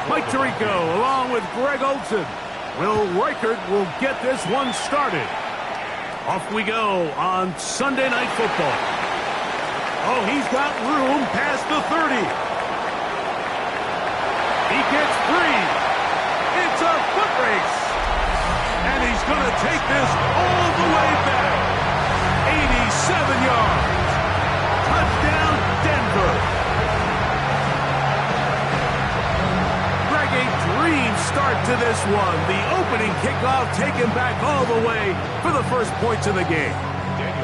Mike Tirico along with Greg Olson. Will Reichert will get this one started. Off we go on Sunday Night Football. Oh, he's got room past the 30. He gets free. It's a foot race. And he's going to take this all the way back. 87 yards. Touchdown, Denver. Greg, a dream start to this one. The opening kickoff taken back all the way for the first points of the game.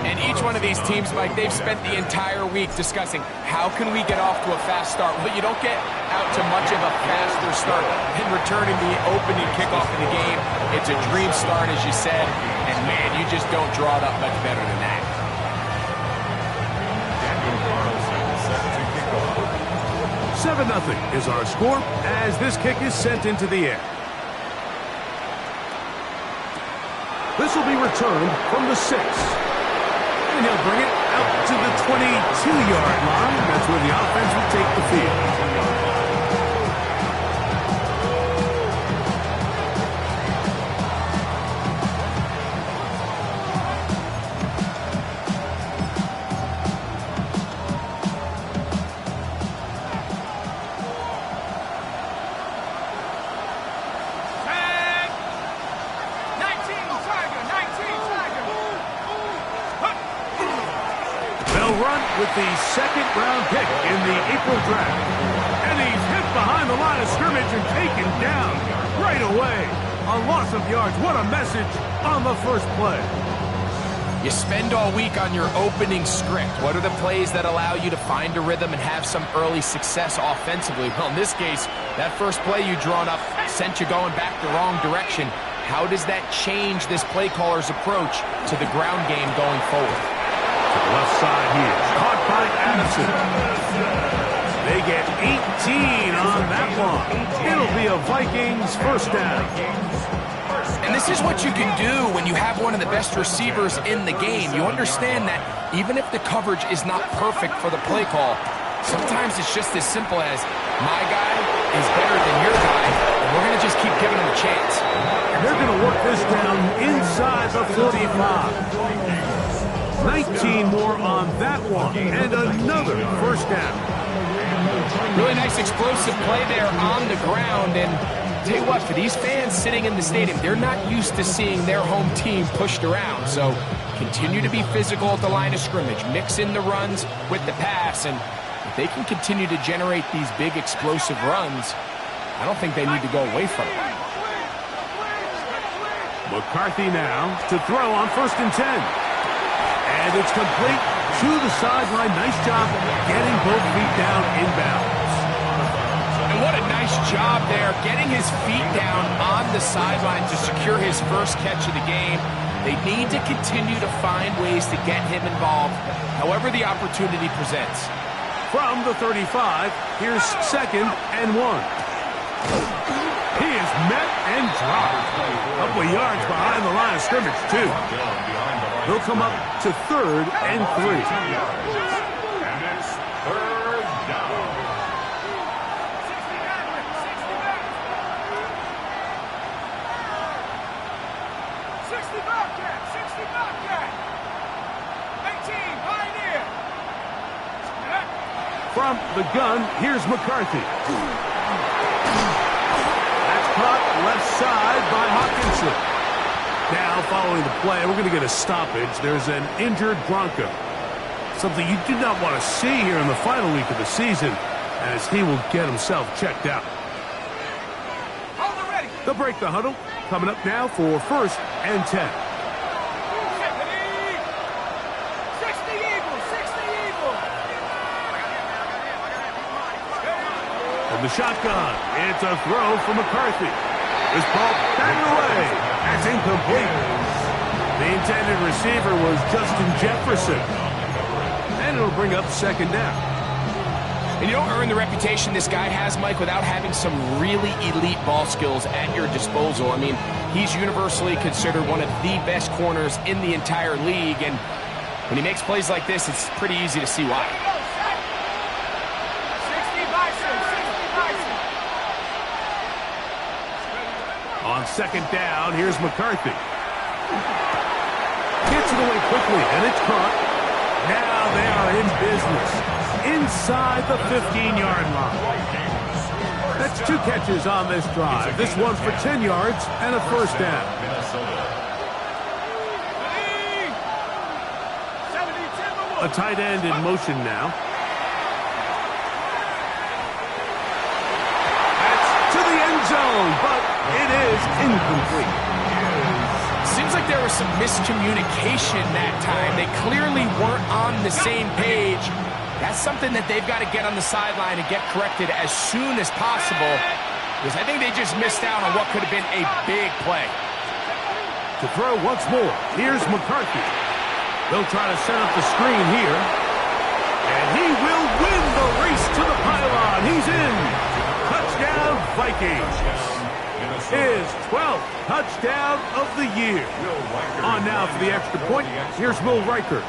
And each one of these teams, Mike, they've spent the entire week discussing how can we get off to a fast start. Well, you don't get out to much of a faster start than returning the opening kickoff of the game. It's a dream start, as you said, and man, you just don't draw it up much better than that. 7-0 is our score as this kick is sent into the air. This will be returned from the 6. And he'll bring it out to the 22-yard line. That's where the offense will take the field. With the second-round pick in the April draft. And he's hit behind the line of scrimmage and taken down right away. A loss of yards. What a message on the first play. You spend all week on your opening script. What are the plays that allow you to find a rhythm and have some early success offensively? Well, in this case, that first play you drawn up sent you going back the wrong direction. How does that change this play caller's approach to the ground game going forward? Left side here, caught by Addison. They get 18 on that one. It'll be a Vikings first down. And this is what you can do when you have one of the best receivers in the game. You understand that even if the coverage is not perfect for the play call, sometimes it's just as simple as my guy is better than your guy, and we're going to just keep giving him a chance. And they're going to work this down inside the 45. 19 more on that one, and another first down. Really nice explosive play there on the ground, and tell you what, for these fans sitting in the stadium, they're not used to seeing their home team pushed around, so continue to be physical at the line of scrimmage, mix in the runs with the pass, and if they can continue to generate these big explosive runs, I don't think they need to go away from it. McCarthy now to throw on 1st and 10. And it's complete to the sideline. Nice job getting both feet down inbounds. And what a nice job there, getting his feet down on the sideline to secure his first catch of the game. They need to continue to find ways to get him involved, however the opportunity presents. From the 35, here's 2nd and 1. He is met and dropped. A couple of yards behind the line of scrimmage, too. They'll come up to 3rd and 3. And it's 3rd down. 60 Bobcat, 60 Bobcat. 18, Pioneer. From the gun, here's McCarthy. That's caught left side by Hawkinson. Now, following the play, we're going to get a stoppage. There's an injured Bronco. Something you do not want to see here in the final week of the season, as he will get himself checked out. They'll break the huddle. Coming up now for 1st and 10. 60 Eagles, 60 Eagles. From the shotgun, it's a throw for McCarthy. This ball batted away. That's incomplete. The intended receiver was Justin Jefferson. And it'll bring up 2nd down. And you don't earn the reputation this guy has, Mike, without having some really elite ball skills at your disposal. I mean, he's universally considered one of the best corners in the entire league. And when he makes plays like this, it's pretty easy to see why. 60 Bison, 60 Bison. On second down, here's McCarthy. Gets it away quickly, and it's caught. Now they are in business inside the 15-yard line. That's 2 catches on this drive. This one for 10 yards and a first down. A tight end in motion now. That's to the end zone, but it is incomplete. Seems like there was some miscommunication that time. They clearly weren't on the same page. That's something that they've got to get on the sideline and get corrected as soon as possible, because I think they just missed out on what could have been a big play. To throw once more, here's McCarthy. They'll try to set up the screen here. And he will win the race to the pylon. He's in. Touchdown, Vikings. His 12th touchdown of the year. On now for the extra point. Here's Will Riker.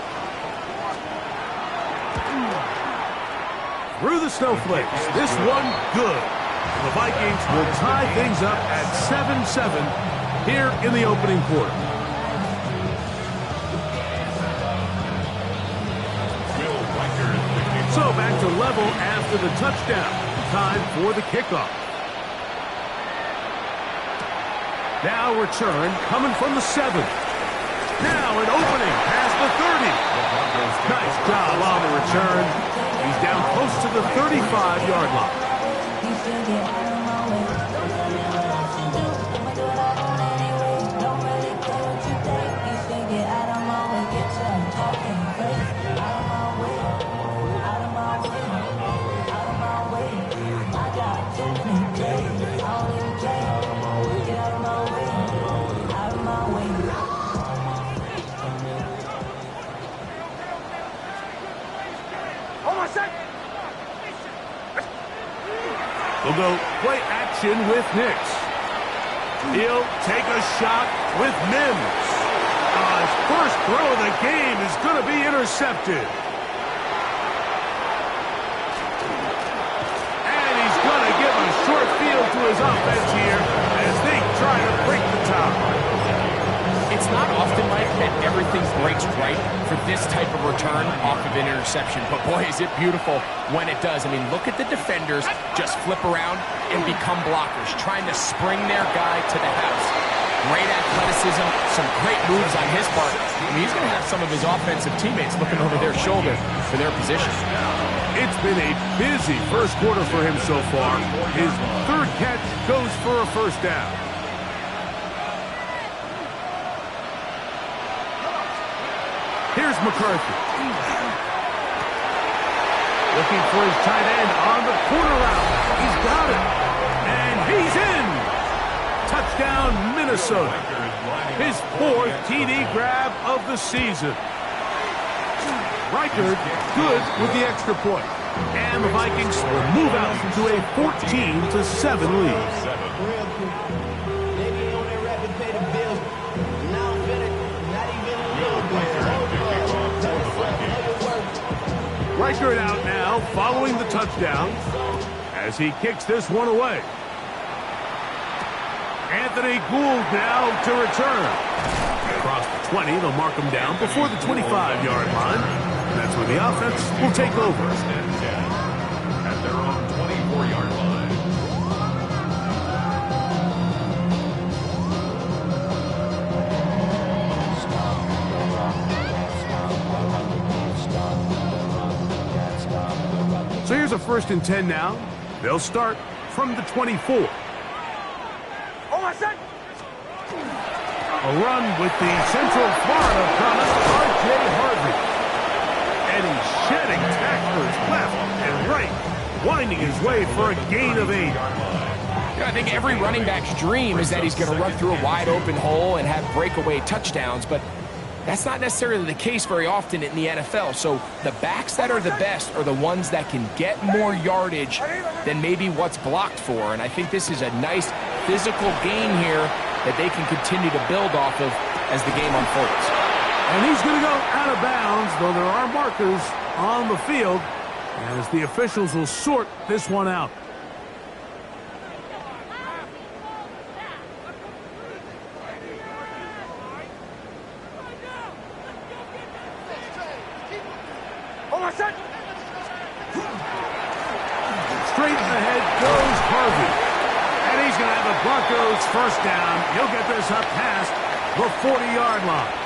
Through the snowflakes. This one good. The Vikings will tie things up at 7-7 here in the opening quarter. So back to level after the touchdown. Time for the kickoff. Now return coming from the 7. Now an opening past the 30. Nice job on the return. He's down close to the 35-yard line. We'll go play action with Nix. He'll take a shot with Mims. His first throw of the game is going to be intercepted. And he's going to give a short field to his offense here as they try to break the top. It's not often, Mike, that everything breaks right for this type of return off of an interception. But, boy, is it beautiful when it does. I mean, look at the defenders just flip around and become blockers, trying to spring their guy to the house. Great athleticism, some great moves on his part. I mean, he's going to have some of his offensive teammates looking over their shoulder for their position. It's been a busy first quarter for him so far. His 3rd catch goes for a first down. Here's McCarthy. Looking for his tight end on the corner route. He's got it. And he's in. Touchdown, Minnesota. His 4th TD grab of the season. Riker good with the extra point. And the Vikings will move out to a 14-7 lead. Riker out now, following the touchdown, as he kicks this one away. Anthony Gould now to return. Across the 20, they'll mark him down before the 25-yard line. And that's where the offense will take over. At their own 24-yard line. So here's a 1st and 10 now. They'll start from the 24. A run with the Central Florida product, R.J. Harvey. And he's shedding tacklers left and right, winding his way for a gain of 8. I think every running back's dream is that he's going to run through a wide-open hole and have breakaway touchdowns, but that's not necessarily the case very often in the NFL. So the backs that are the best are the ones that can get more yardage than maybe what's blocked for. And I think this is a nice physical gain here that they can continue to build off of as the game unfolds. And he's going to go out of bounds, though there are markers on the field, as the officials will sort this one out. Straight ahead goes Harvey. And he's going to have the Broncos first down. He'll get this up past the 40-yard line.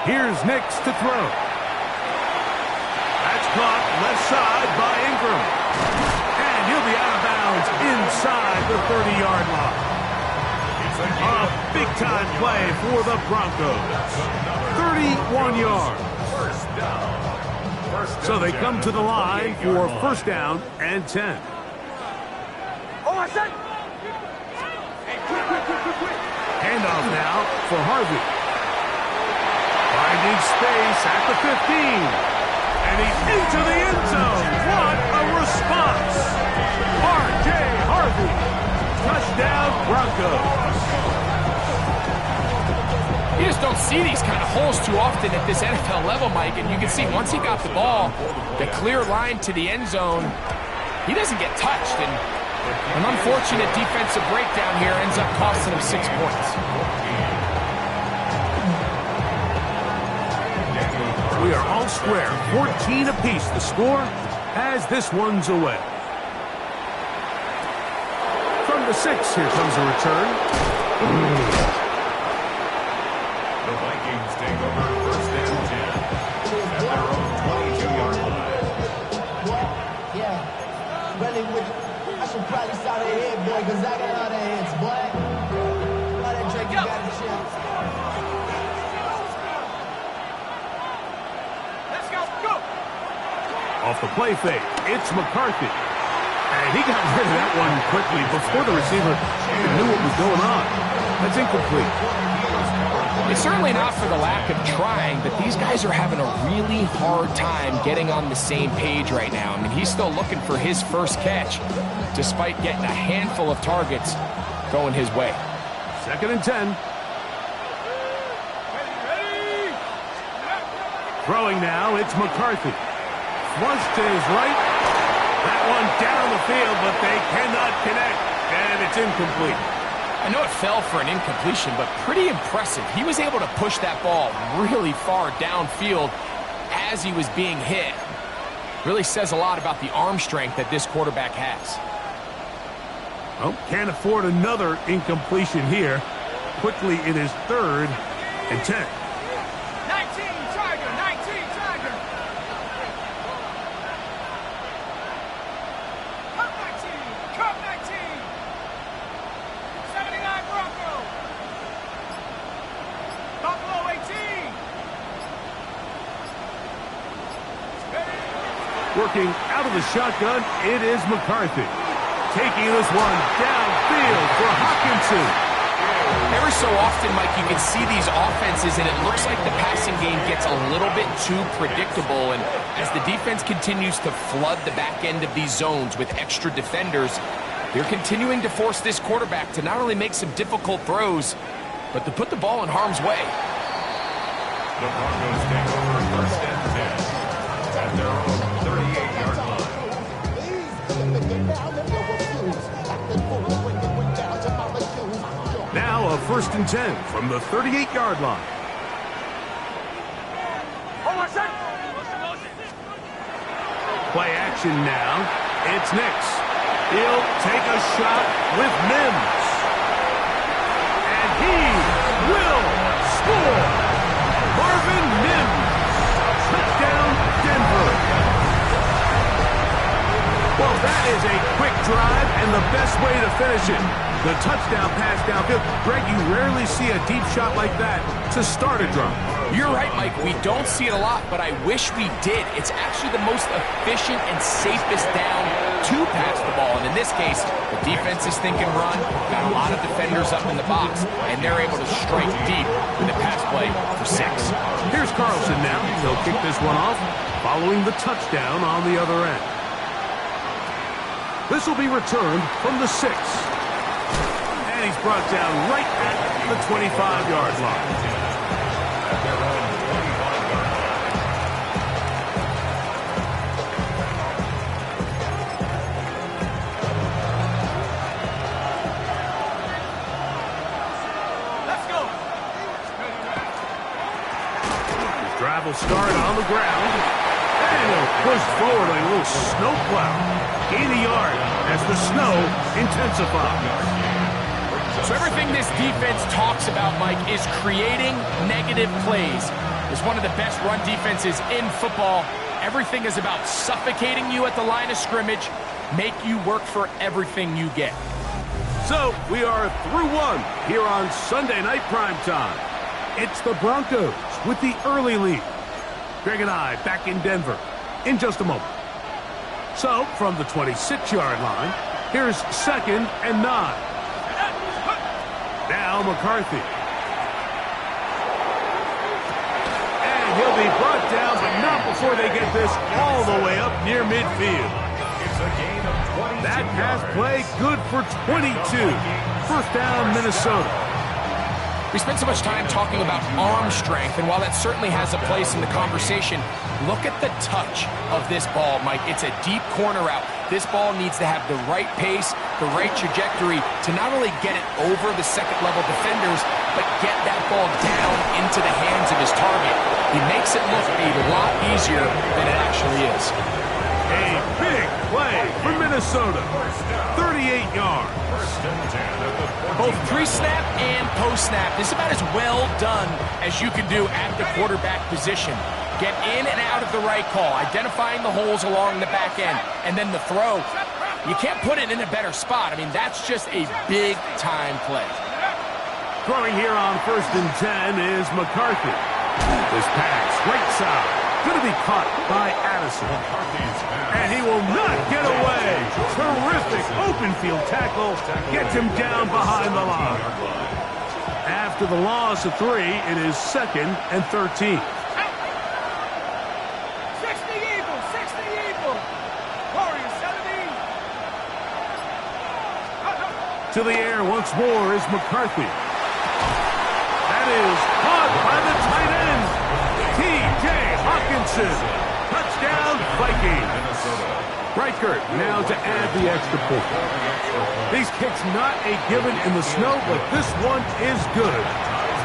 Here's Nix to throw. That's caught left side by Ingram. And he'll be out of bounds inside the 30-yard line. A big-time play for the Broncos. 31 yards. So they come to the line for first down and 10. Handoff now for Harvey. Finding space at the 15. And he's into the end zone. What a response. R.J. Harvey. Touchdown Broncos. You just don't see these kind of holes too often at this NFL level, Mike. And you can see once he got the ball, the clear line to the end zone, he doesn't get touched. And an unfortunate defensive breakdown here ends up costing him 6 points. We are all square. 14 apiece the score as this one's away. From the 6, here comes a return. The Vikings take over first and 10 at their own 22-yard line. Yeah, really with it. I should probably start a head, boy, because I got a lot of heads, boy. Why that Drake got a chance? Let's go. Off the play fake, it's McCarthy. And he got rid of that one quickly before the receiver even knew what was going on. That's incomplete. It's certainly not for the lack of trying, but these guys are having a really hard time getting on the same page right now. I mean, he's still looking for his first catch, despite getting a handful of targets going his way. 2nd and 10. Ready. Throwing now, it's McCarthy. Flush to his right. That one down the field, but they cannot connect. And it's incomplete. I know it fell for an incompletion, but pretty impressive. He was able to push that ball really far downfield as he was being hit. Really says a lot about the arm strength that this quarterback has. Well, can't afford another incompletion here. Quickly in his 3rd and 10. 19, Tiger. 19, Tiger. Cup 19. 79 Broncos. Buffalo 18. Working out of the shotgun, it is McCarthy. Taking this one downfield for Hawkinson. Every so often, Mike, you can see these offenses, and it looks like the passing game gets a little bit too predictable. And as the defense continues to flood the back end of these zones with extra defenders, they're continuing to force this quarterback to not only make some difficult throws, but to put the ball in harm's way. The Broncos take over first and 10 at their own 38-yard line. Now a 1st and 10 from the 38-yard line. Play action now. It's Nix. He'll take a shot with Mims. And he will score. Marvin Mims. Touchdown, Denver. Well, that is a quick drive and the best way to finish it. The touchdown pass downfield. Greg, you rarely see a deep shot like that to start a drive. You're right, Mike. We don't see it a lot, but I wish we did. It's actually the most efficient and safest down to pass the ball. And in this case, the defense is thinking run, got a lot of defenders up in the box, and they're able to strike deep with a pass play for 6. Here's Carlson now. He'll kick this one off following the touchdown on the other end. This will be returned from the 6. And he's brought down right at the 25-yard line. At their own 25 Drive will start on the ground. And he'll push forward like a little snow plow. Gain a yard as the snow intensifies. So everything this defense talks about, Mike, is creating negative plays. It's one of the best run defenses in football. Everything is about suffocating you at the line of scrimmage, make you work for everything you get. So we are through one here on Sunday Night Primetime. It's the Broncos with the early lead. Greg and I back in Denver in just a moment. So from the 26-yard line, here's 2nd and 9. Now McCarthy. And he'll be brought down, but not before they get this all the way up near midfield. It's a gain of 22 That pass yards. play good for 22. First down, Minnesota. We spent so much time talking about arm strength, and while that certainly has a place in the conversation, look at the touch of this ball, Mike. It's a deep corner route. This ball needs to have the right pace, the right trajectory to not only get it over the second-level defenders, but get that ball down into the hands of his target. He makes it look a lot easier than it actually is. A big play for Minnesota. 38 yards. Both pre-snap and post-snap, this is about as well done as you can do at the quarterback position. Get in and out of the right call, identifying the holes along the back end, and then the throw. You can't put it in a better spot. I mean, that's just a big-time play. Throwing here on 1st and 10 is McCarthy. This pass, right side, going to be caught by Addison. And he will not get away. Terrific open field tackle. Gets him down behind the line. After the loss of 3, it is 2nd and 13. 60 Eagles, 60 Eagles. Warriors 17. To the air once more is McCarthy. That is caught by the tight end, T.J. Hawkinson. Touchdown, Vikings. Reichert now to add the extra point. These kicks not a given in the snow, but this one is good.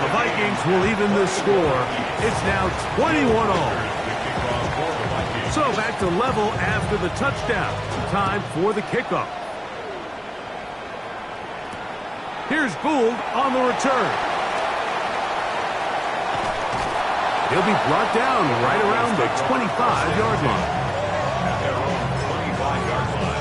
The Vikings will even this score. It's now 21-all. So back to level after the touchdown. Time for the kickoff. Here's Gould on the return. He'll be brought down right around the 25-yard line. At their own 25-yard line.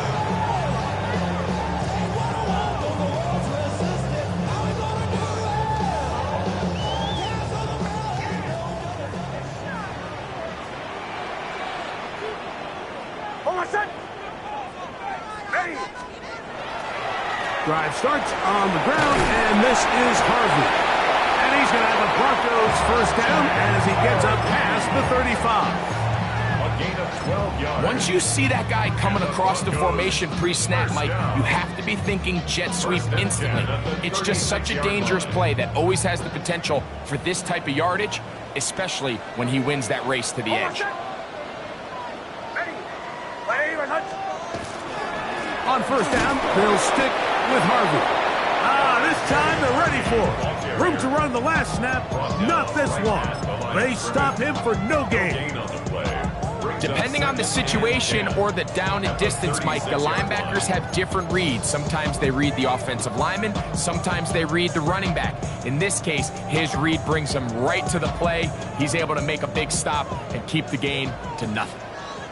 Drive starts on the ground, and this is Harvey. And he's going to have the Broncos first down as he gets up past the 35. A gain of 12 yards. Once you see that guy coming across the formation pre-snap, Mike, you have to be thinking jet sweep instantly. It's just such a dangerous play that always has the potential for this type of yardage, especially when he wins that race to the edge. On first down, they'll stick with Harvey. This time they're ready for it. Room to run the last snap, not this one. They stop him for no gain. Depending on the situation or the down and distance, Mike, the linebackers have different reads. Sometimes they read the offensive lineman, sometimes they read the running back. In this case, his read brings him right to the play. He's able to make a big stop and keep the gain to nothing.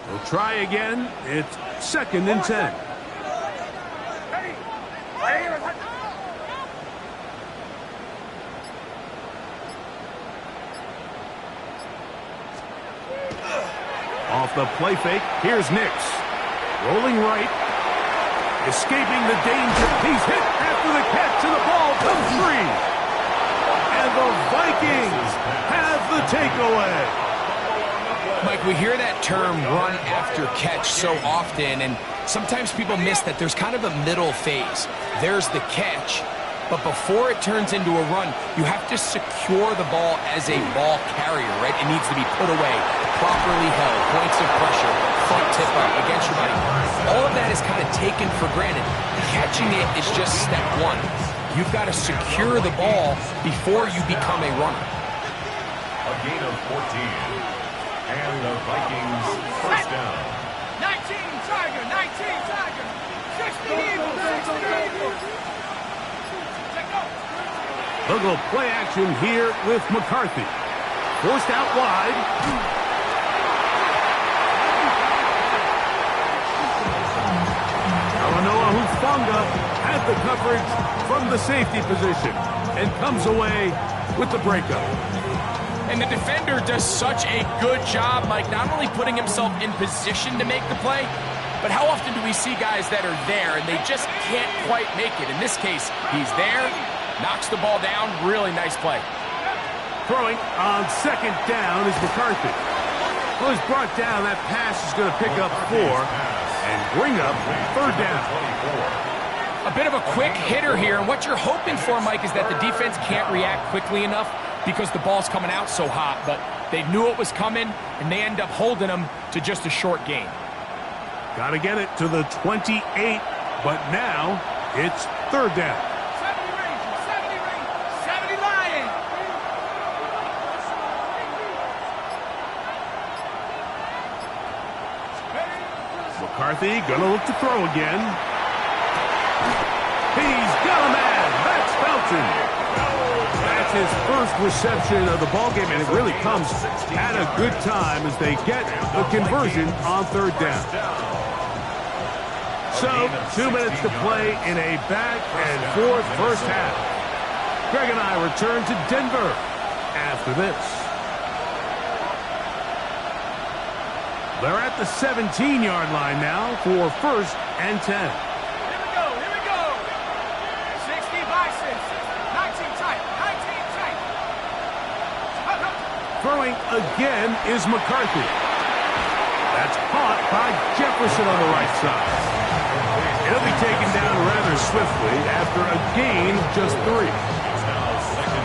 We'll try again. It's 2nd and 10. Off the play fake, here's Nix. Rolling right. Escaping the danger. He's hit after the catch, and the ball comes free. And the Vikings have the takeaway. Mike, we hear that term run after catch so often, and sometimes people miss that there's kind of a middle phase. There's the catch, but before it turns into a run, you have to secure the ball as a ball carrier, right? It needs to be put away, properly held, points of pressure, foot tip up against your body. All of that is kind of taken for granted. Catching it is just step one. You've got to secure the ball before you become a runner. A gain of 14. And the Vikings first down. 19 Tiger, 19 Tiger. 60 Eagles, 60 Eagles. Check go. They'll go play action here with McCarthy. Forced out wide. Noah Hufanga had the coverage from the safety position and comes away with the breakup. And the defender does such a good job, Mike, not only putting himself in position to make the play, but how often do we see guys that are there and they just can't quite make it? In this case, he's there, knocks the ball down, really nice play. Throwing on second down is McCarthy. Well, he's brought down. That pass is going to pick up 4 and bring up third down. A bit of a quick hitter here, and what you're hoping for, Mike, is that the defense can't react quickly enough because the ball's coming out so hot, but they knew it was coming, and they end up holding them to just a short gain. Got to get it to the 28, but now it's third down. 70 Rangers, 70 Rangers, 70 Lions. McCarthy gonna look to throw again. He's got a man. That's Felton. That's his first reception of the ballgame, and it really comes at a good time as they get the conversion on third down. So, 2 minutes to play in a back-and-forth first half. Greg and I return to Denver after this. They're at the 17-yard line now for first and 10. Here we go, here we go. 60 Bison, 19 tight, 19 tight. Throwing again is McCarthy. That's caught by Jefferson on the right side. He'll be taken down rather swiftly after a gain of just 3.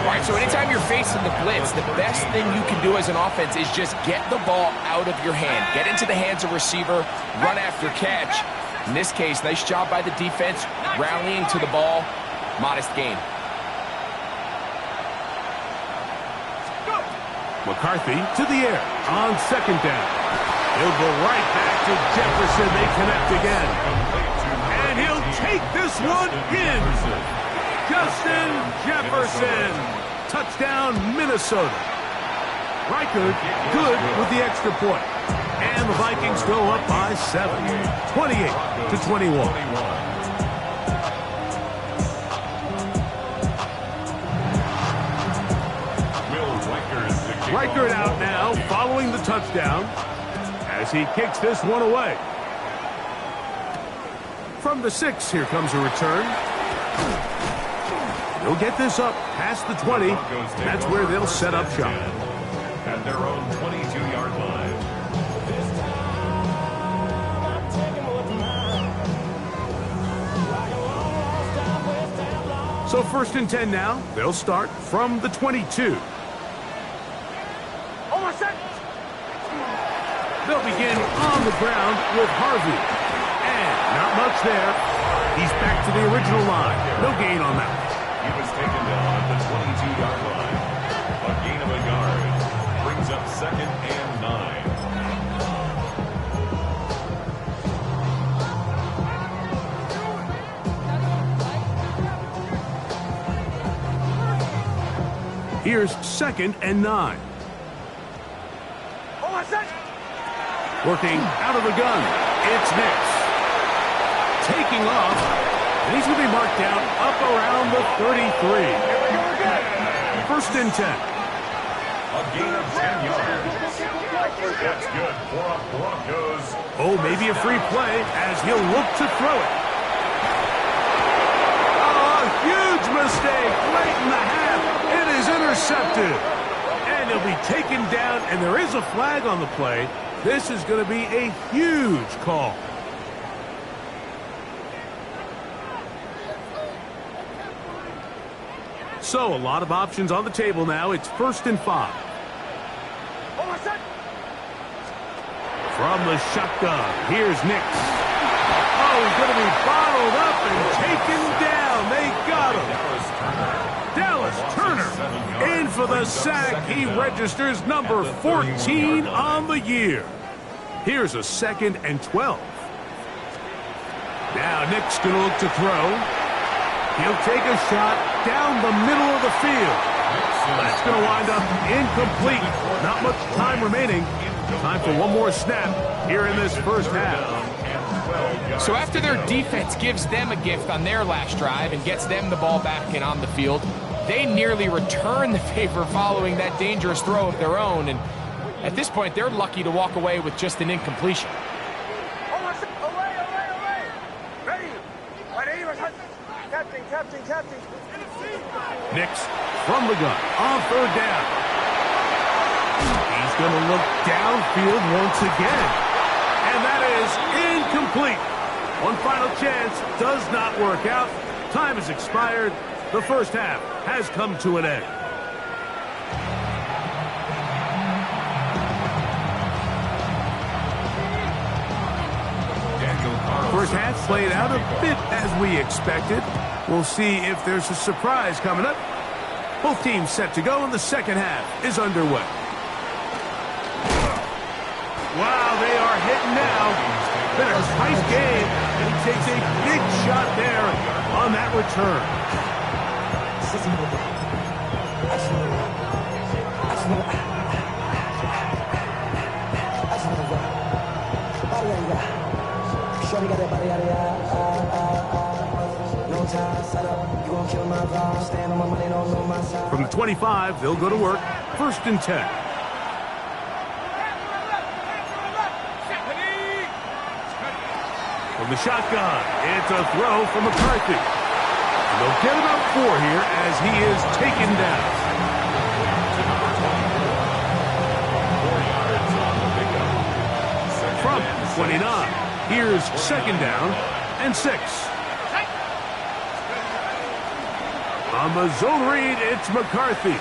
All right, so anytime you're facing the blitz, the best thing you can do as an offense is just get the ball out of your hand. Get into the hands of receiver, run after catch. In this case, nice job by the defense, rallying to the ball. Modest gain. McCarthy to the air on second down. He'll go right back to Jefferson. They connect again. And he'll take this one in. Justin Jefferson. Touchdown, Minnesota. Riker good with the extra point. And the Vikings go up by 7. 28-21. Riker out now following the touchdown as he kicks this one away. From the 6, here comes a return. They'll get this up past the 20. That's where they'll set up shop. At their own 22-yard line. So first and 10 now. They'll start from the 22. They'll begin on the ground with Harvey. And not much there. He's back to the original line. No gain on that. He was taken down at the 22-yard line. A gain of a yard brings up second and 9. Here's second and 9. Working out of the gun. It's Nix. Taking off. And he's going to be marked down up around the 33. First and 10. A gain of 10 yards. That's good for a Broncos. Oh, maybe a free play as he'll look to throw it. Oh, a huge mistake late in the half. It is intercepted. And he'll be taken down, and there is a flag on the play. This is going to be a huge call. So, a lot of options on the table now. It's first and 5. From the shotgun, here's Nix. Oh, he's going to be bottled up and taken down. They got him. Dallas Turner in for the sack. He registers number 14 on the year. Here's a 2nd and 12. Now Nick's going to look to throw. He'll take a shot down the middle of the field. That's going to wind up incomplete. Not much time remaining. Time for one more snap here in this first half. So after their defense gives them a gift on their last drive and gets them the ball back and on the field, they nearly return the favor following that dangerous throw of their own. And at this point, they're lucky to walk away with just an incompletion. Nix from the gun on 3rd down. He's going to look downfield once again. And that is incomplete. One final chance does not work out. Time has expired. The first half has come to an end. First half played out a bit as we expected. We'll see if there's a surprise coming up. Both teams set to go, and the second half is underway. Wow, they are hitting now. Been a tight game, and he takes a big shot there on that return. From the 25, they'll go to work. 1st and 10. From the shotgun, it's a throw from McCarthy. And they'll get about 4 here as he is taken down. From 29, here's 2nd down and 6. On the zone read, it's McCarthy.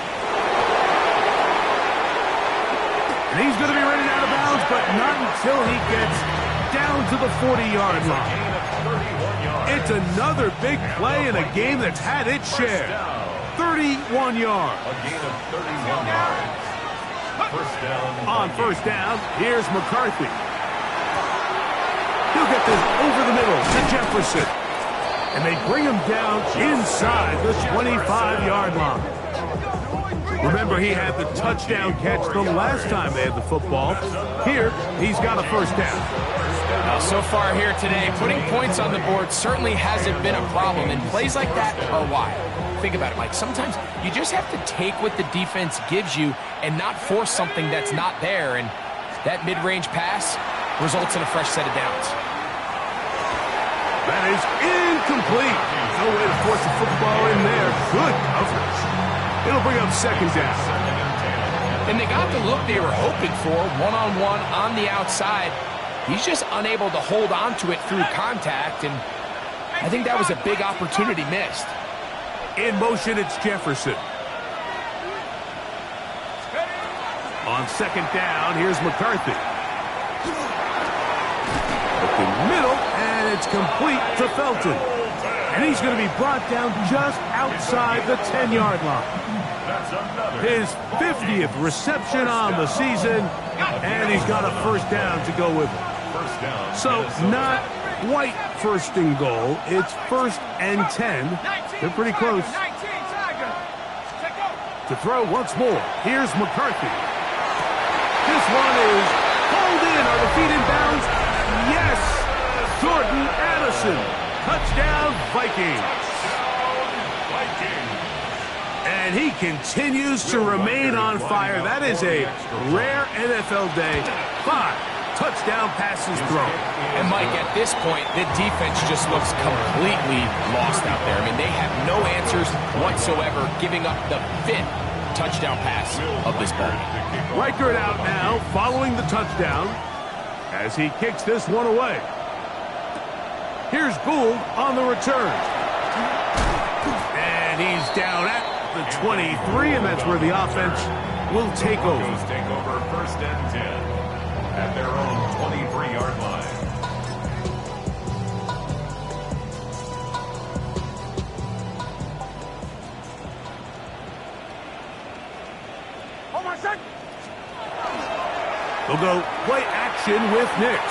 And he's going to be running out of bounds, but not until he gets down to the 40-yard line. It's another big play in a game that's had its share. 31 yards. On 1st down, here's McCarthy. He'll get this over the middle to Jefferson. And they bring him down inside the 25-yard line. Remember, he had the touchdown catch the last time they had the football. Here, he's got a 1st down. So far here today, putting points on the board certainly hasn't been a problem, and plays like that are why. Think about it, Mike. Sometimes you just have to take what the defense gives you and not force something that's not there, and that mid-range pass results in a fresh set of downs. That is incomplete. No way to force the football in there. Good coverage. It'll bring up 2nd down. And they got the look they were hoping for, one-on-one on the outside. He's just unable to hold on to it through contact, and I think that was a big opportunity missed. In motion, it's Jefferson. On 2nd down, here's McCarthy. Looking middle, and it's complete to Felton. And he's going to be brought down just outside the 10-yard line. His 50th reception on the season, and he's got a 1st down to go with it. So not quite 1st and goal. It's 1st and 10. They're pretty close. To throw once more, here's McCarthy. This one is pulled in. Are the feet in bounds? Yes! Jordan Addison. Touchdown, Vikings. And he continues to remain on fire. That is a rare NFL day. 5 touchdown passes thrown. And Mike, at this point, the defense just looks completely lost out there. I mean, they have no answers whatsoever, giving up the 5th touchdown pass of this ball. Reichert out now, following the touchdown, as he kicks this one away. Here's Gould on the return. And he's down at the 23, and that's where the offense will take over. Take over 1st and 10 at their own 23-yard line. They'll go play action with Nix.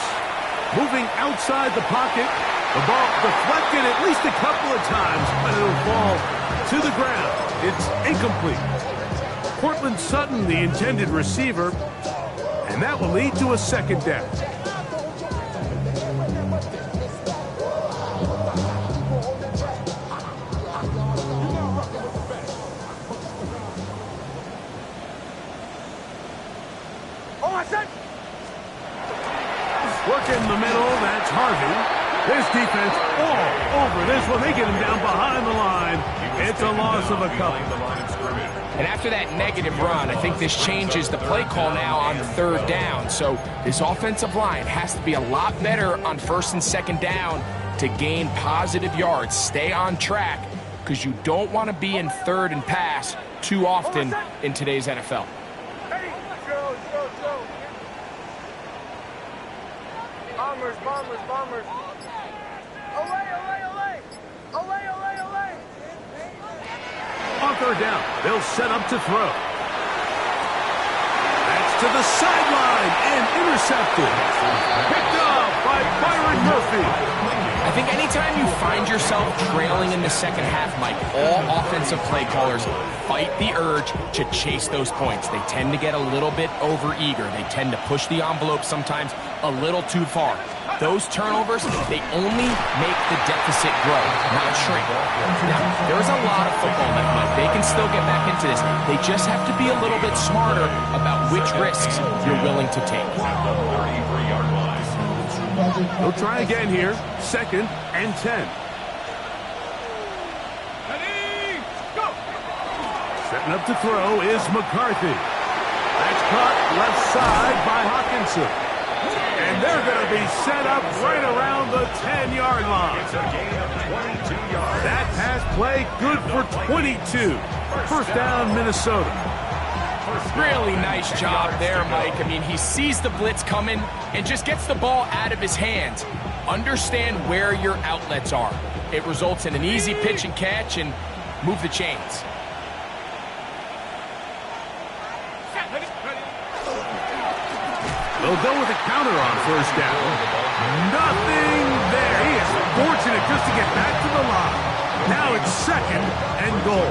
Moving outside the pocket. The ball deflected at least a couple of times, but it'll fall to the ground. It's incomplete. Cortland Sutton, the intended receiver, and that will lead to a second down. Work in the middle, that's Harvey. This defense all over this one. They get him down behind the line. It's a loss of a couple. And after that negative run, I think this changes the play call now on third down. So this offensive line has to be a lot better on first and second down to gain positive yards. Stay on track because you don't want to be in third and pass too often in today's NFL. Bombers. Olay. On third down, they'll set up to throw. That's to the sideline and intercepted. Picked up by Byron Murphy. I think anytime you find yourself trailing in the second half, Mike, all offensive play callers fight the urge to chase those points. They tend to get a little bit overeager. They tend to push the envelope sometimes a little too far. Those turnovers, they only make the deficit grow, not shrink. Now, there's a lot of football left, Mike. They can still get back into this. They just have to be a little bit smarter about which risks you're willing to take. They'll try again here. Second and 10. Ready, go! Setting up to throw is McCarthy. That's caught left side by Hawkinson. And they're going to be set up right around the 10-yard line. It's a gain of 22 yards. That pass play good for 22. First down, Minnesota. Really nice job there, Mike. I mean, he sees the blitz coming and just gets the ball out of his hands. Understand where your outlets are. It results in an easy pitch and catch and move the chains. They'll go with a counter on first down. Nothing there. He is fortunate just to get back to the line. Now it's second and goal.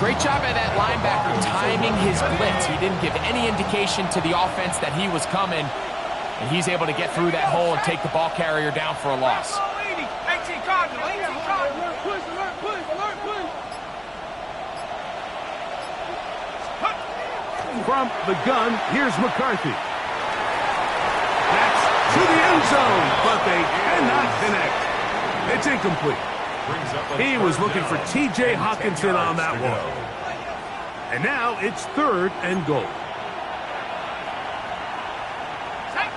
Great job by that linebacker timing his blitz. He didn't give any indication to the offense that he was coming, and he's able to get through that hole and take the ball carrier down for a loss. 18 Cardinal. Push. From the gun, here's McCarthy. That's to the end zone, but they cannot connect. It's incomplete. He was looking for T.J. Hawkinson on that one. And now it's third and goal. Set.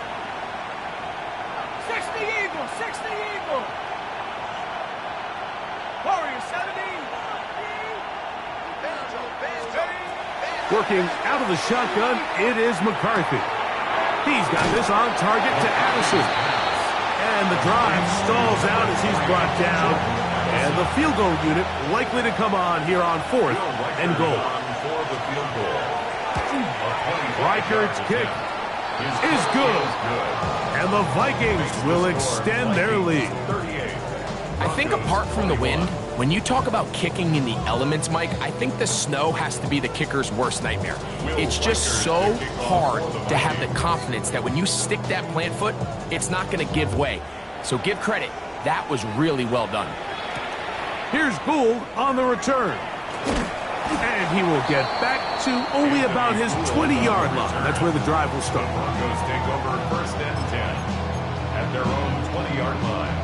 60 Eagle. Warriors 70. Working out of the shotgun, it is McCarthy. He's got this on target to Addison. And the drive stalls out as he's brought down. And the field goal unit likely to come on here on fourth and goal. Reichard's kick is good. And the Vikings will extend their lead. I think apart from the wind, when you talk about kicking in the elements, Mike, I think the snow has to be the kicker's worst nightmare. It's just so hard to have the confidence that when you stick that plant foot, it's not going to give way. So give credit. That was really well done. Here's Gould on the return. And he will get back to only about his 20-yard line. That's where the drive will start. Broncos take over first and 10 at their own 20-yard line.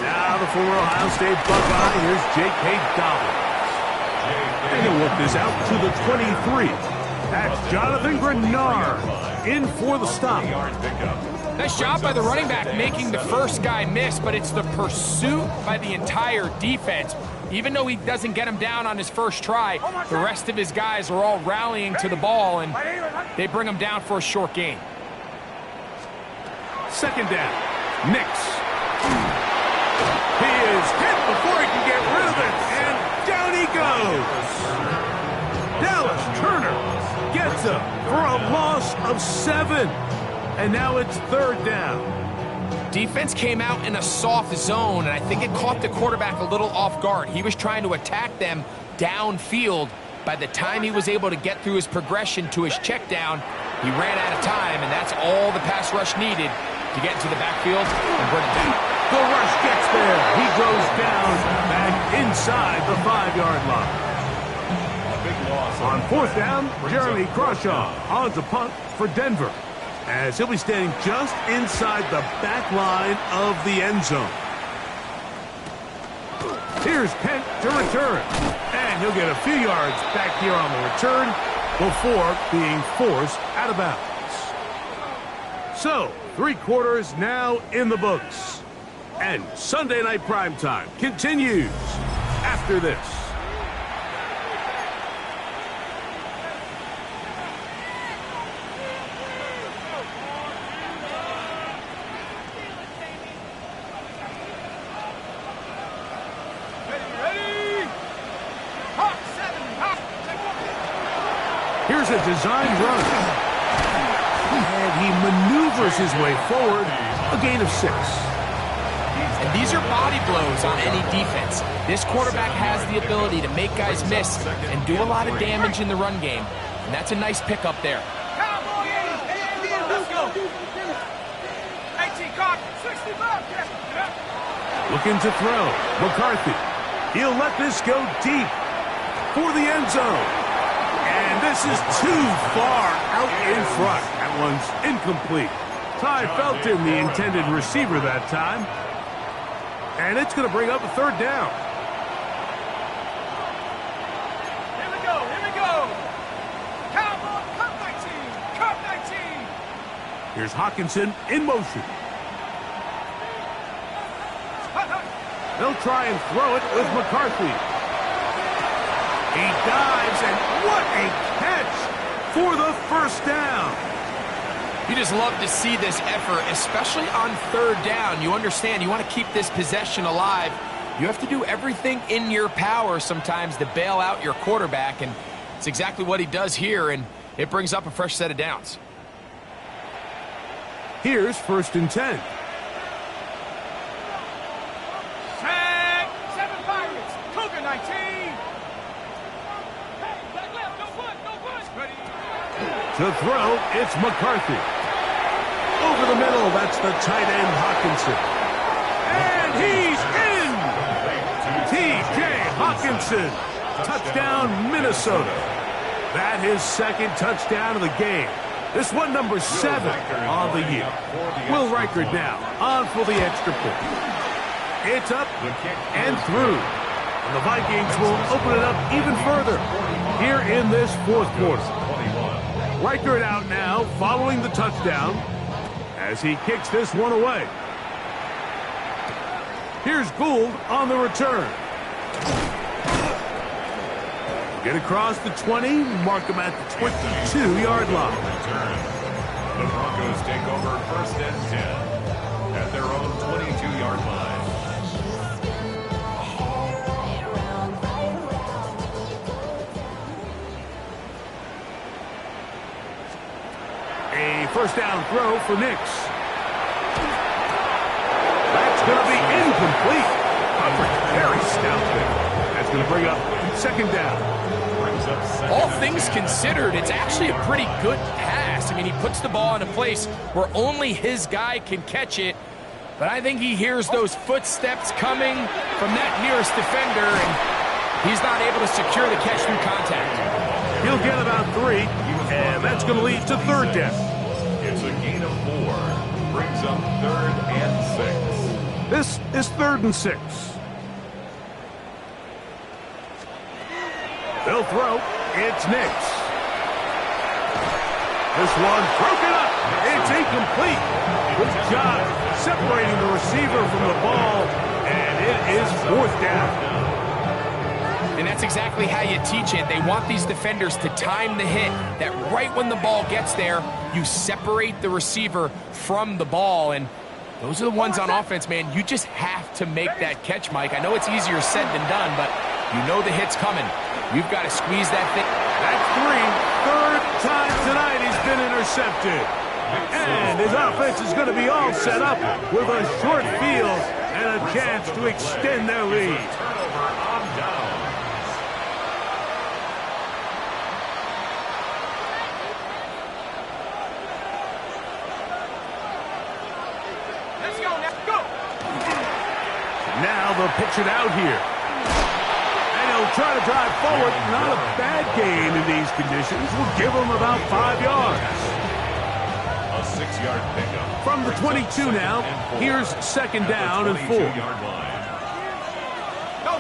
Now the former Ohio State Buckeye, here's J.K. Dobbins. And he'll work this out to the 23. That's Jonathan Grenard in for the stop. Nice job by the running back making the first guy miss, but it's the pursuit by the entire defense. Even though he doesn't get him down on his first try, the rest of his guys are all rallying to the ball, and they bring him down for a short gain. Second down. Nix. He is hit before he can get rid of it, and down he goes. Dallas Turner gets him for a loss of 7. And now it's third down. Defense came out in a soft zone, and I think it caught the quarterback a little off guard. He was trying to attack them downfield. By the time he was able to get through his progression to his check down, he ran out of time, and that's all the pass rush needed to get into the backfield and bring it down. The rush gets there. He goes down back inside the 5-yard line. On fourth down, Jeremy Crawshaw on to punt for Denver, as he'll be standing just inside the back line of the end zone. Here's Kent to return, and he'll get a few yards back here on the return before being forced out of bounds. So, 3 quarters now in the books, and Sunday Night Primetime continues after this. Here's a designed run. And he maneuvers his way forward, a gain of 6. And these are body blows on any defense. This quarterback has the ability to make guys miss and do a lot of damage in the run game. And that's a nice pickup there. Let's go. 18 caught, 65. Looking to throw. McCarthy. He'll let this go deep for the end zone. And this is too far out in front. That one's incomplete. Ty Felton, the intended receiver that time. And it's going to bring up a third down. Here we go, here we go. Cowboy, cut 19, cut 19. Here's Hawkinson in motion. They'll try and throw it with McCarthy. He dives, and what a catch for the first down. You just love to see this effort, especially on third down. You understand, you want to keep this possession alive. You have to do everything in your power sometimes to bail out your quarterback, and it's exactly what he does here, and it brings up a fresh set of downs. Here's 1st and 10. Tag, 7 Pirates, Cougar 19. To throw, it's McCarthy. Over the middle, that's the tight end Hawkinson. And he's in! T.J. Hawkinson. Touchdown, Minnesota. That his second touchdown of the game. This one number 7 on the year. Will Reichard now on for the extra point. It's up and through. And the Vikings will open it up even further here in this 4th quarter. Reichard out now following the touchdown as he kicks this one away. Here's Gould on the return. Get across the 20, mark him at the 22-yard line. The Broncos take over 1st and 10 at their own 22-yard line. A first down throw for Nix. That's going to be incomplete. Coverage very stout there. That's going to bring up 2nd down. All things considered, it's actually a pretty good pass. I mean, he puts the ball in a place where only his guy can catch it. But I think he hears those footsteps coming from that nearest defender, and he's not able to secure the catch through contact. He'll get about 3, and that's going to lead to 3rd down. It's a gain of 4. Brings up 3rd and 6. This is 3rd and 6. They'll throw. It's Nix. This one broken up. It's incomplete. Good job separating the receiver from the ball, and it is 4th down. And that's exactly how you teach it. They want these defenders to time the hit, that right when the ball gets there, you separate the receiver from the ball. And those are the ones on offense, man. You just have to make that catch, Mike. I know it's easier said than done, but you know the hit's coming. You've got to squeeze that thing. That's 3. Third time tonight he's been intercepted. And his offense is going to be all set up with a short field and a chance to extend their lead. Turnover on downs. Let's go, now, go! Now they'll pitch it out here. And he'll try to drive forward. Not a bad gain in these conditions. We'll give him about 5 yards. A 6-yard pickup. From the 22 now, here's second down and 4. 22-yard line.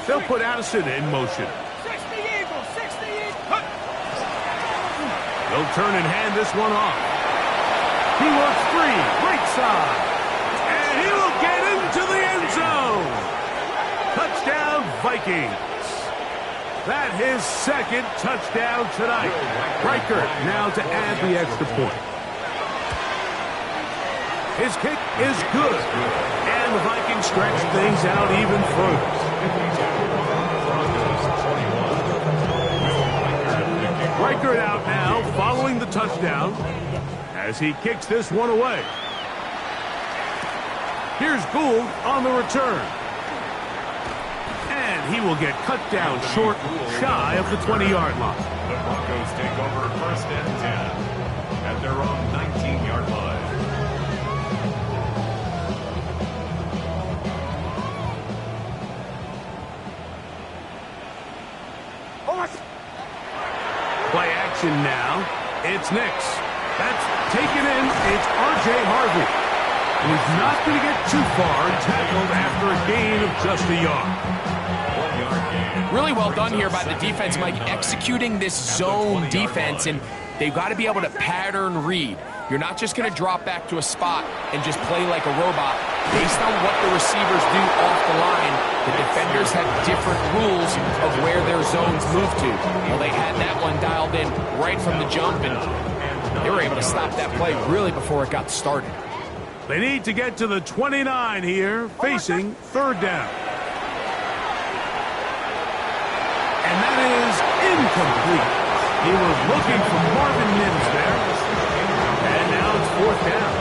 They'll put Addison in motion. 60 Eagles, 60 Eagles. They'll turn and hand this one off. He works free, right side. And he will get into the end zone. Touchdown, Vikings. That his second touchdown tonight. Riker now to add the extra point. His kick is good. And the Vikings stretch things out even further. Riker out now, following the touchdown, as he kicks this one away. Here's Gould on the return. And he will get cut down short, shy of the 20-yard line. The Broncos take over first and 10 at their own 19-yard line. Play action now. It's Nix. That's taken in. It's R.J. Harvey. And he's not going to get too far and tackled after a gain of just a yard. 1-yard gain. Really well done here by the defense, Mike, executing this zone defense, and they've got to be able to pattern read. You're not just going to drop back to a spot and just play like a robot. Based on what the receivers do off the line, the defenders have different rules of where their zones move to. Well, they had that one dialed in right from the jump, and they were able to stop that play really before it got started. They need to get to the 29 here, facing third down. And that is incomplete. He was looking for Marvin Mims there. And now it's fourth down.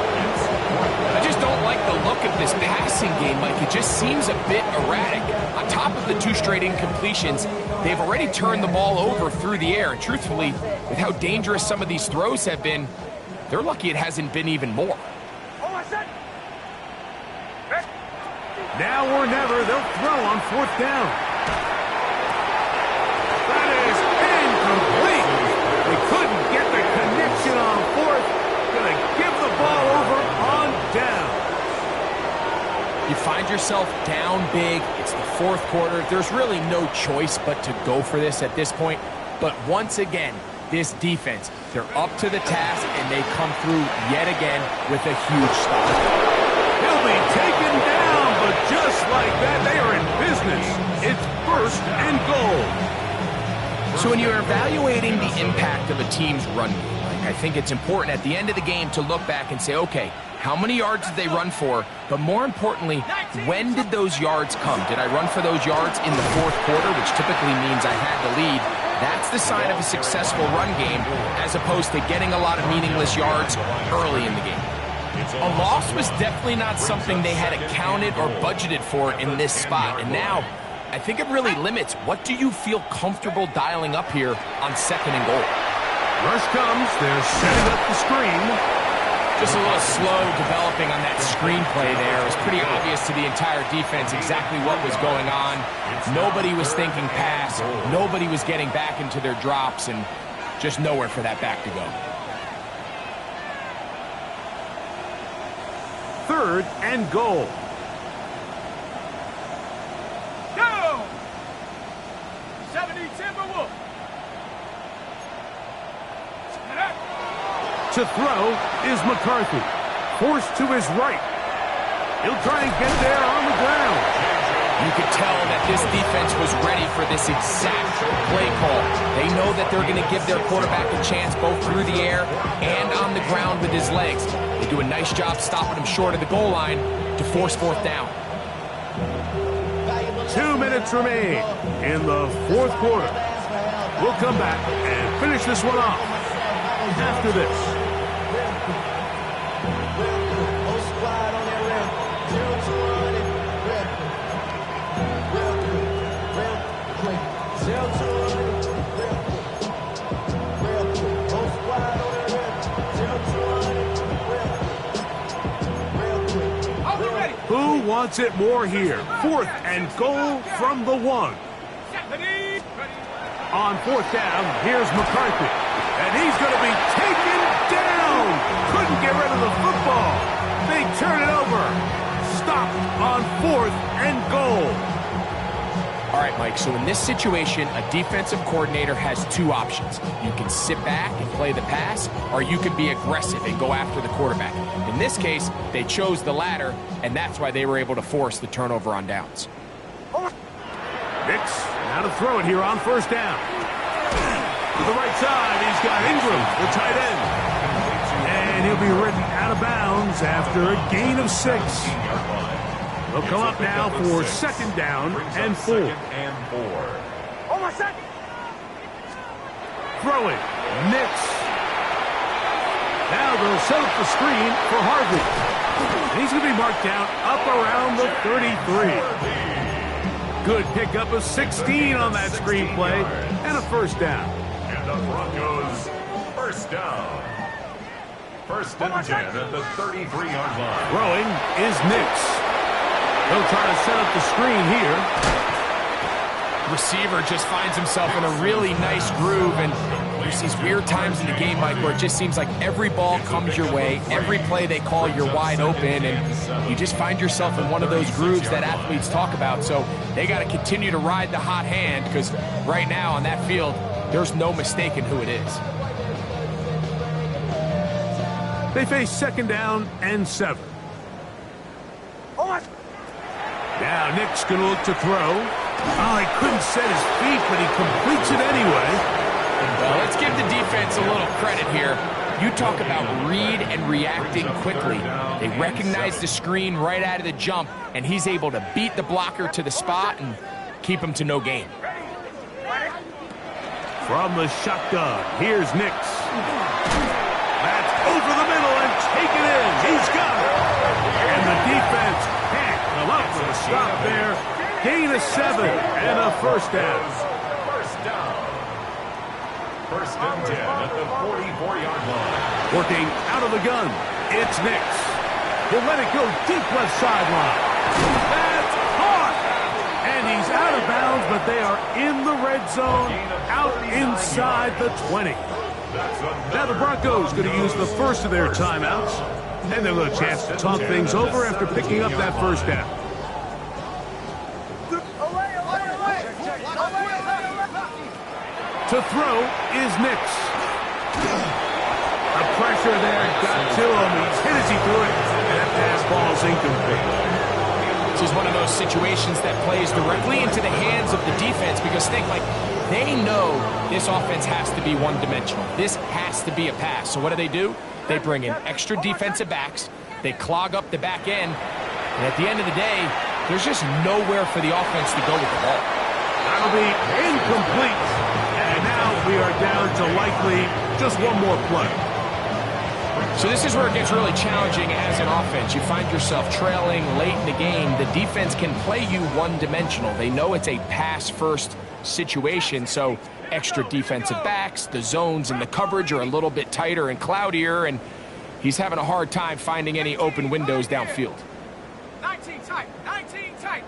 I just don't like the look of this passing game, Mike. It just seems a bit erratic. On top of the 2 straight incompletions, they've already turned the ball over through the air. And truthfully, with how dangerous some of these throws have been, they're lucky it hasn't been even more. Now or never, they'll throw on fourth down. That is incomplete. They couldn't get the connection on fourth. Gonna give the ball over on down. You find yourself down big. It's the fourth quarter. There's really no choice but to go for this at this point. But once again, this defense, they're up to the task, and they come through yet again with a huge stop. He'll be taken down, but just like that, they are in business. It's first and goal. So when you're evaluating the impact of a team's run game, I think it's important at the end of the game to look back and say, okay, how many yards did they run for? But more importantly, when did those yards come? Did I run for those yards in the fourth quarter, which typically means I had the lead? That's the sign of a successful run game, as opposed to getting a lot of meaningless yards early in the game. A loss was definitely not something they had accounted or budgeted for in this spot. And now, I think it really limits what do you feel comfortable dialing up here on second and goal. Rush comes. They're setting up the screen. Just a little slow developing on that screenplay there. It was pretty obvious to the entire defense exactly what was going on. Nobody was thinking pass. Nobody was getting back into their drops, and just nowhere for that back to go. Third and goal. Go! 70 Timberwolves. To throw is McCarthy. Forced to his right. He'll try and get there on the ground. You could tell that this defense was ready for this exact play call. They know that they're going to give their quarterback a chance both through the air and on the ground with his legs. They do a nice job stopping him short of the goal line to force fourth down. 2 minutes remain in the fourth quarter. We'll come back and finish this one off after this. Who wants it more here? 4th and goal from the 1. On 4th down, here's McCarthy. And he's going to be taken down. Couldn't get rid of the football. They turn it over. Stopped on 4th and goal. All right, Mike, so in this situation, a defensive coordinator has two options. You can sit back and play the pass, or you can be aggressive and go after the quarterback. In this case, they chose the latter, and that's why they were able to force the turnover on downs. Nix, now to throw it here on 1st down. To the right side, he's got Ingram, the tight end. And he'll be ridden out of bounds after a gain of 6. They'll come up now for 2nd down and 4. Oh, my second. Throwing, Nix. Now they'll set up the screen for Harvey. And he's going to be marked down up around the 33. Good pickup of 16 on that screen play and a 1st down. And the Broncos, 1st down. 1st and 10 at the 33-yard line. Throwing is Nix. He'll try to set up the screen here. Receiver just finds himself in a really nice groove, and there's these weird times in the game, Mike, where it just seems like every ball comes your way, every play they call, you're wide open, and you just find yourself in one of those grooves that athletes talk about. So they got to continue to ride the hot hand, because right now on that field, there's no mistaking who it is. They face 2nd down and 7. Now Nick's going to look to throw. Oh, he couldn't set his feet, but he completes it anyway. Well, let's give the defense a little credit here. You talk about read and reacting quickly. They recognize the screen right out of the jump, and he's able to beat the blocker to the spot and keep him to no gain. From the shotgun, here's Nix. That's over the middle and taken in. He's got it. And the defense can't come up with a stop there. Gain of 7 and a 1st down. 1st down. 1st and 10 at the 44-yard line. Working out of the gun, it's Nix. He'll let it go deep left sideline. That's caught. And he's out of bounds, but they are in the red zone, out inside the 20. Now the Broncos going to use the first of their timeouts, and they'll get a chance to talk things over after picking up that 1st down. To throw is Nix. The pressure there got to him. He's hit as he threw it, and that pass ball's incomplete. This is one of those situations that plays directly into the hands of the defense, because think, like, they know this offense has to be one-dimensional. This has to be a pass. So what do? They bring in extra defensive backs. They clog up the back end. And at the end of the day, there's just nowhere for the offense to go with the ball. That'll be incomplete. And now we are down to likely just one more play. So this is where it gets really challenging as an offense. You find yourself trailing late in the game. The defense can play you one-dimensional. They know it's a pass-first situation, so extra defensive backs, the zones and the coverage are a little bit tighter and cloudier, and he's having a hard time finding any open windows downfield. 19 tight, 19 tight.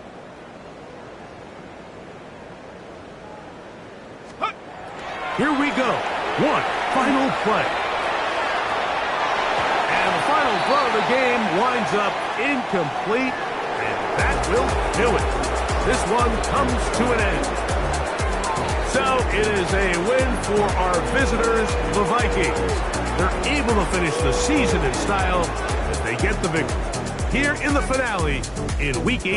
Here we go. One final play. And the final throw of the game winds up incomplete, and that will do it. This one comes to an end. So it is a win for our visitors, the Vikings. They're able to finish the season in style as they get the victory here in the finale in Week 8.